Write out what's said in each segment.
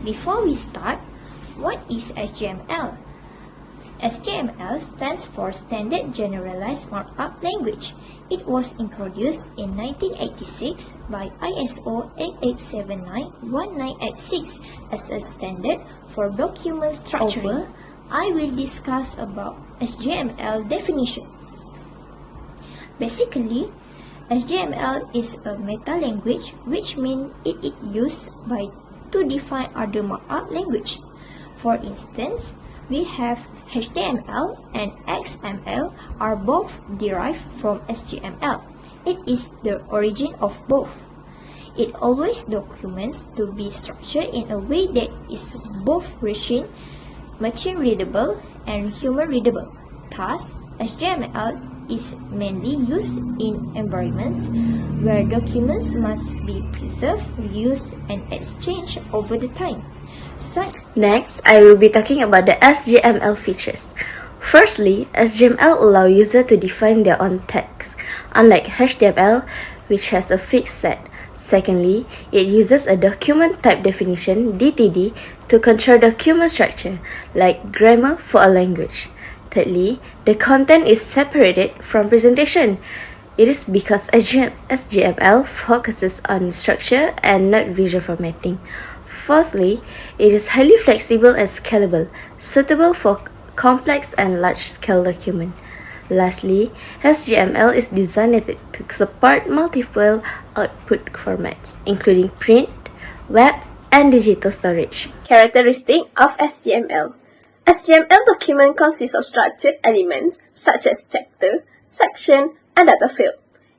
Before we start, what is SGML? SGML stands for Standard Generalized Markup Language. It was introduced in 1986 by ISO 8879-1986 as a standard for document structuring. I will discuss about SGML definition. Basically, SGML is a meta-language, which means it is used to define other markup languages. For instance, we have HTML and XML are both derived from SGML. It is the origin of both. It always documents to be structured in a way that is both machine readable and human readable. Thus, SGML is mainly used in environments where documents must be preserved, reused, and exchanged over the time. Next, I will be talking about the SGML features. Firstly, SGML allows users to define their own text, unlike HTML, which has a fixed set. Secondly, it uses a document type definition (DTD) to control document structure, like grammar for a language. Thirdly, the content is separated from presentation. It is because SGML focuses on structure and not visual formatting. Fourthly, it is highly flexible and scalable, suitable for complex and large-scale documents. Lastly, SGML is designed to support multiple output formats, including print, web, and digital storage. Characteristic of SGML. SGML document consists of structured elements such as chapter, section, and data field.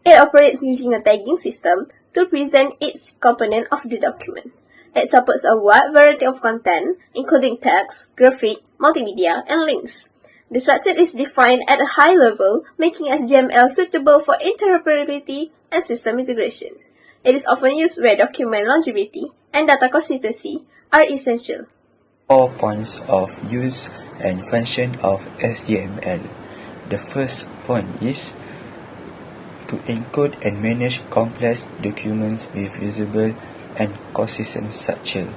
It operates using a tagging system to present each component of the document. It supports a wide variety of content, including text, graphic, multimedia, and links. The structure is defined at a high level, making SGML suitable for interoperability and system integration. It is often used where document longevity and data consistency are essential. 4 points of use and function of SGML. The first point is to encode and manage complex documents with usable and consistent structure.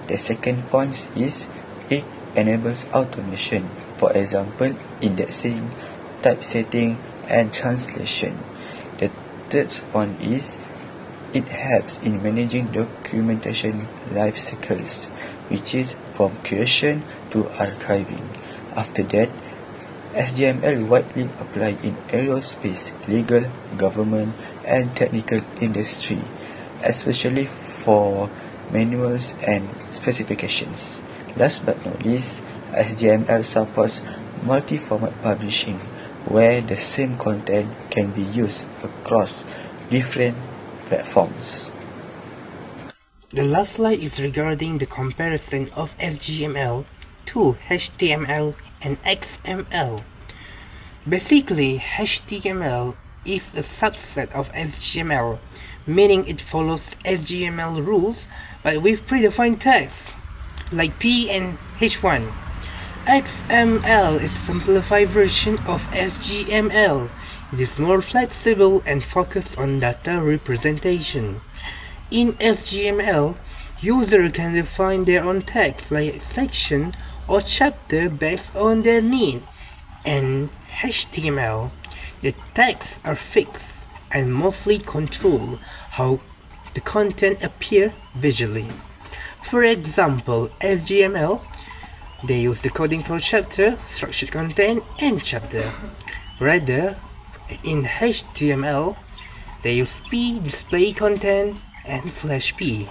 The second point is it enables automation, for example, indexing, typesetting, and translation. The third point is it helps in managing documentation life cycles, which is from creation to archiving. After that, SGML widely applied in aerospace, legal, government, and technical industry, especially for manuals and specifications. Last but not least, SGML supports multi-format publishing, where the same content can be used across different platforms. The last slide is regarding the comparison of SGML to HTML and XML. Basically, HTML is a subset of SGML, meaning it follows SGML rules but with predefined text, like P and H1. XML is a simplified version of SGML. It is more flexible and focused on data representation. In SGML, users can define their own text like section or chapter based on their need. In HTML, the texts are fixed and mostly control how the content appear visually. For example, SGML, they use the coding for chapter, structured content, and chapter. Rather, in HTML, they use P, display content, and /P.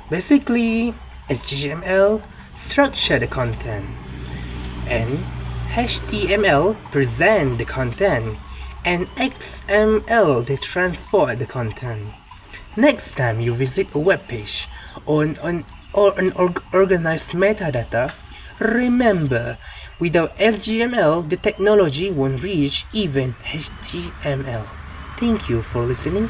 Basically, SGML structure the content, and HTML present the content, and XML they transport the content. Next time you visit a web page or an organized metadata, remember, without SGML, the technology won't reach even HTML. Thank you for listening.